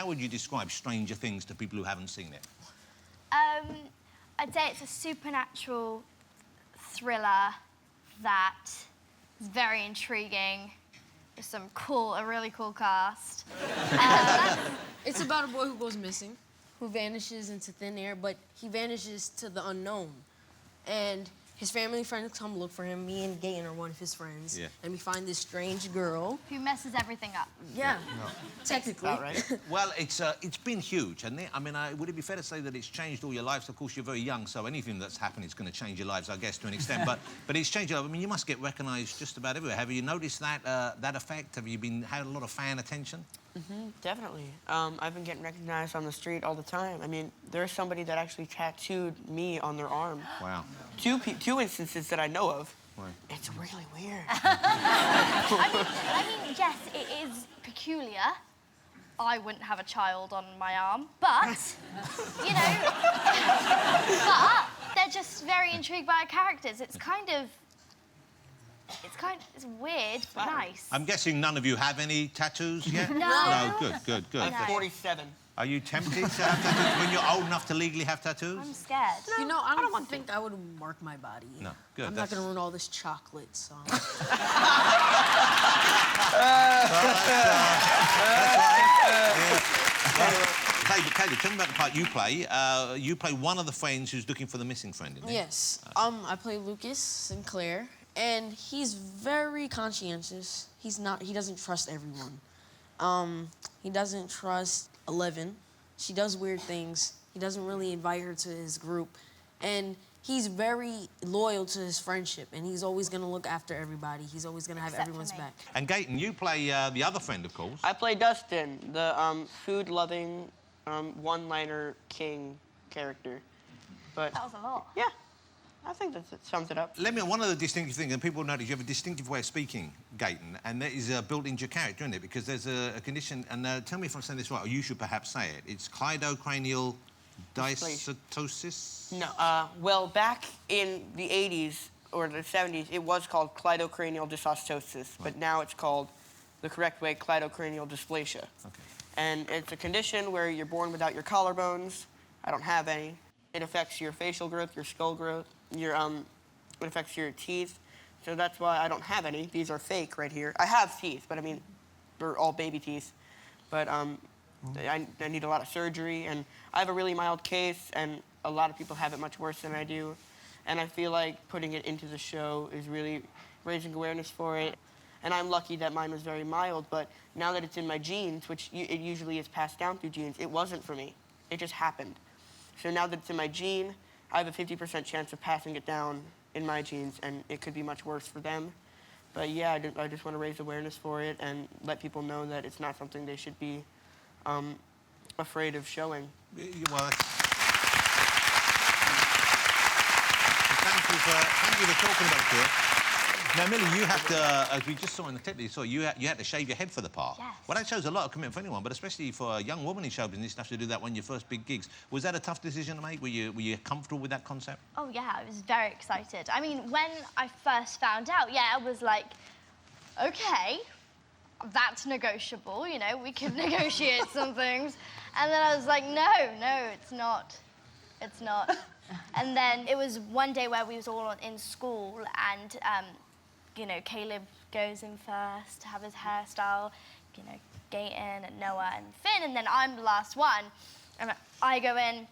how would you describe Stranger Things to people who haven't seen it? I'd say it's a supernatural thriller that is very intriguing. There's a really cool cast. It's about a boy who goes missing, who vanishes into thin air, but he vanishes to the unknown. And his family and friends come look for him. Me and Gaten are one of his friends. Yeah. And we find this strange girl. Who messes everything up. Yeah, technically. Right. Well, it's been huge, hasn't it? I mean, would it be fair to say that it's changed all your lives? Of course, you're very young, so anything that's happened is going to change your lives, I guess, to an extent. but it's changed your life. I mean, you must get recognised just about everywhere. Have you noticed that that effect? Have you had a lot of fan attention? Definitely. I've been getting recognized on the street all the time. I mean, there's somebody that actually tattooed me on their arm. Wow. Two instances that I know of. Right. It's really weird. I mean, yes, it is peculiar. I wouldn't have a child on my arm, but, you know, but they're just very intrigued by our characters. It's weird, but nice. I'm guessing none of you have any tattoos yet? No. No, good. I'm 47. Are you tempted to have tattoos when you're old enough to legally have tattoos? I'm scared. You know, I don't think I would mark my body. No, good. I'm not going to ruin all this chocolate, so... Caleb, tell me about the part you play. You play one of the friends who's looking for the missing friend, isn't it? Yes. I play Lucas Sinclair, and he's very conscientious. He doesn't trust everyone. He doesn't trust Eleven. She does weird things. He doesn't really invite her to his group. And he's very loyal to his friendship, and he's always going to look after everybody. He's always going to have everyone's back. And Gaten, you play the other friend, of course. I play Dustin, the food-loving, one-liner king character. But That was a lot. yeah, I think that sums it up. One of the distinctive things, and people notice you have a distinctive way of speaking, Gaten, and that is built into your character, isn't it? Because there's a condition, and tell me if I'm saying this right, or you should perhaps say it. It's cleidocranial dysplasia? No, well, back in the 80s or the 70s, it was called cleidocranial dysostosis, but now it's called, the correct way, cleidocranial dysplasia. Okay. And it's a condition where you're born without your collarbones. I don't have any. It affects your facial growth, your skull growth, it affects your teeth. So that's why I don't have any. These are fake right here. I have teeth, but I mean, they're all baby teeth. But I need a lot of surgery, and I have a really mild case, and a lot of people have it much worse than I do. And I feel like putting it into the show is really raising awareness for it. And I'm lucky that mine was very mild, but now that it's in my genes, which it usually is passed down through genes, it wasn't for me. It just happened. So now that it's in my gene, I have a 50% chance of passing it down in my genes, and it could be much worse for them. But yeah, I just want to raise awareness for it and let people know that it's not something they should be afraid of showing. Well, thank you for talking about it. Now, Millie, you have to, as we just saw in the clip that you saw, you had to shave your head for the part. Yes. Well, that shows a lot of commitment for anyone, but especially for a young woman in show business to have to do that one of your first big gigs. Was that a tough decision to make? Were you comfortable with that concept? Oh, yeah, I was very excited. I mean, when I first found out, yeah, I was like, OK, that's negotiable, you know, we can negotiate some things. And then I was like, no, it's not. It's not. And then it was one day where we was all in school, and you know, Caleb goes in first to have his hairstyle, you know, Gaten and Noah and Finn, and then I'm the last one. And I go in,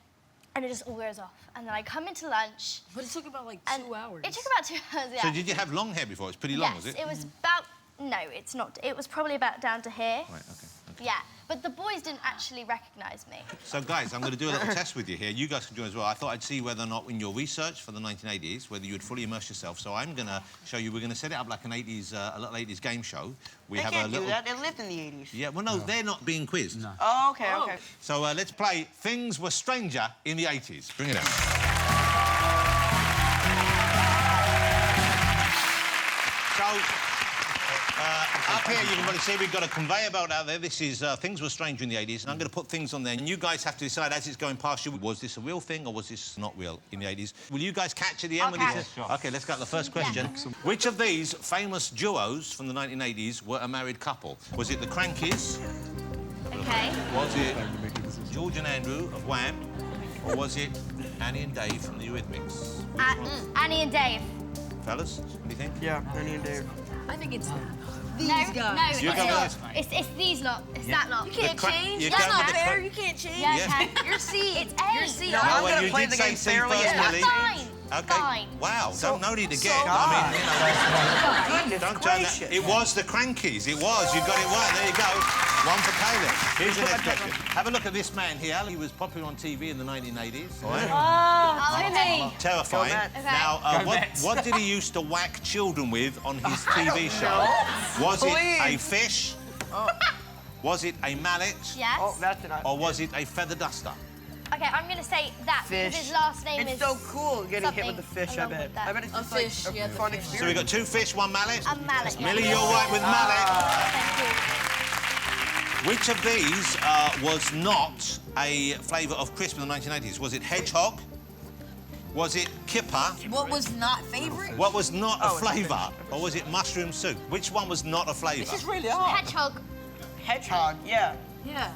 and it just all wears off. And then I come into lunch. But it took about, like, 2 hours. It took about 2 hours, yeah. So did you have long hair before? It's pretty long, was Yes, it? it was about... No, it's not. It was probably about down to here. Right, OK. Yeah, but the boys didn't actually recognise me. So, guys, I'm going to do a little test with you here. You guys can join as well. I thought I'd see whether or not, in your research for the 1980s, whether you would fully immerse yourself. So I'm going to show you. We're going to set it up like a little 80s game show. They can't do that. They lived in the 80s. Yeah, well, no, they're not being quizzed. No. Oh, OK, OK. So let's play Things Were Stranger in the 80s. Bring it on. So... up here, you can probably see we've got a conveyor belt out there. This is Things Were Stranger in the 80s, and I'm going to put things on there, and you guys have to decide as it's going past you, was this a real thing or was this not real in the 80s? Will you guys catch at the end? Okay. OK, let's go to the first question. Yeah. Which of these famous duos from the 1980s were a married couple? Was it the Crankies? OK. Okay. Was it George and Andrew of Wham, or was it Annie and Dave from the Eurythmics? Annie and Dave. Fellas, what do you think? Yeah, Annie and Dave. I think it's No, guys. no, You it's go not. with It's these lot. It's that lot. You can't change. you That's go not with the fair. cra- You can't change. Yeah, Yeah. okay. You're C. It's A. You're C. No, I'm I'm well, gonna you play did the say game C fairly. first, Yeah. Millie. Fine. Okay. Fine. Wow. Don't know it again. so- I mean, you know. Goodness Don't turn gracious. that. It was the Crankies. It was. You got it right. There you go. One for Caleb. Here's the next question. Have a look at this man here. He was popular on TV in the 1980s. All right. Oh, Timmy. Terrifying. Go Mets. Okay. Now, Go Mets. what did he used to whack children with on his TV show? Was it a Please. fish? Was it a mallet? Yes. Oh, that's an Or was it a feather duster? Okay, I'm gonna say that Fish. because his last name It's is so cool getting hit with the something fish, I along bet. with that. I bet it's A just fish, like a yeah, the fun fish. experience. So we got 2 fish, 1 mallet? A mallet. Yeah. Millie, you're right with mallet. Thank Which of these was not a flavour of crisp in the 1980s? Was it hedgehog? Was it kipper? What was not favorite? What was not a Oh, it's flavour? Or was it mushroom soup? Which one was not a flavour? This is really you. hard. Hedgehog. Hedgehog, yeah. Yeah.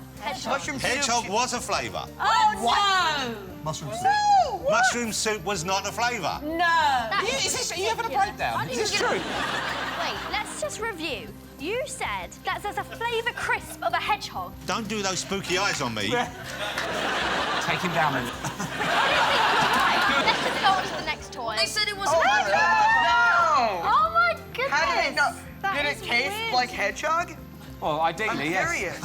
Mushroom soup. Hedgehog was a flavour. Oh Mushroom soup. no! Mushroom soup was not a flavour. No. Are you having a breakdown? Is this true? Wait, let's just review. You said that there's a flavour crisp of a hedgehog. Don't do those spooky eyes on me. Take him down. Then. Right, let's just go on to the next toy. They said it was. Oh my god, no! Oh my goodness. How did it know? That Did is it taste weird. like hedgehog? Well, I'm ideally, yes. curious.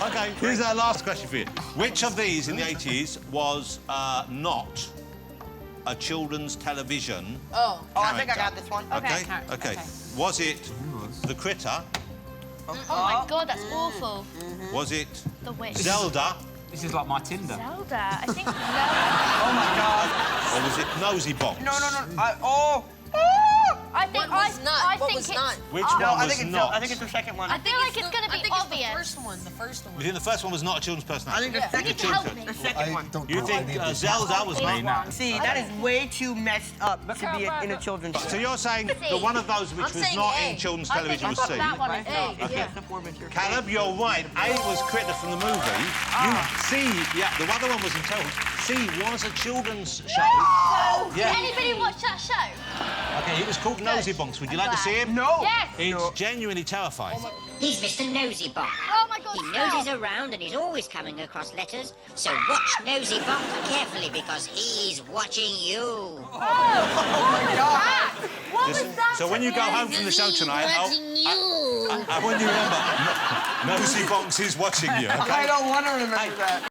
Okay, here's our last question for you. Which of these in the 80s was not a children's television? Oh. Oh, I think I character? got this one. Okay, Okay. okay. Was it the critter? Oh my god, that's awful. Was it The witch. Zelda? This is like my Tinder. Zelda. I think no. Oh my god. Or was it Nosy Box? No. Oh! I think What was not? I What think was it's, not? Which oh, one I was think it's not? I think it's the second one. I feel like it's gonna be I think obvious. It's the first one. The first one. You think the first one was not a children's I personality? think the Yeah. You second need to help me. The second one. don't You know think any of this. Zelda was Please. not? See, that is way too messed up to be in a children's show. So you're saying C. that one of those which I'm was saying not A. in children's I television think was C? that one is Hey, Okay. yeah. Caleb, you're right. A was Critter from the movie. C, yeah, the other one was in television. C was a children's show. Did Yeah. anybody watch that show? Okay, it was called Nosy Bonks. Would you like to see him? No! Yes. It's genuinely terrifying. He's Mr. Nosy Bonk. Oh my god. He noses around and he's always coming across letters. So watch Nosy Bonk carefully because he's watching you. Oh my god. What was that? So when you go home from the show tonight, I want you to remember, Nosy Bonks is watching you, okay? I don't want to remember that.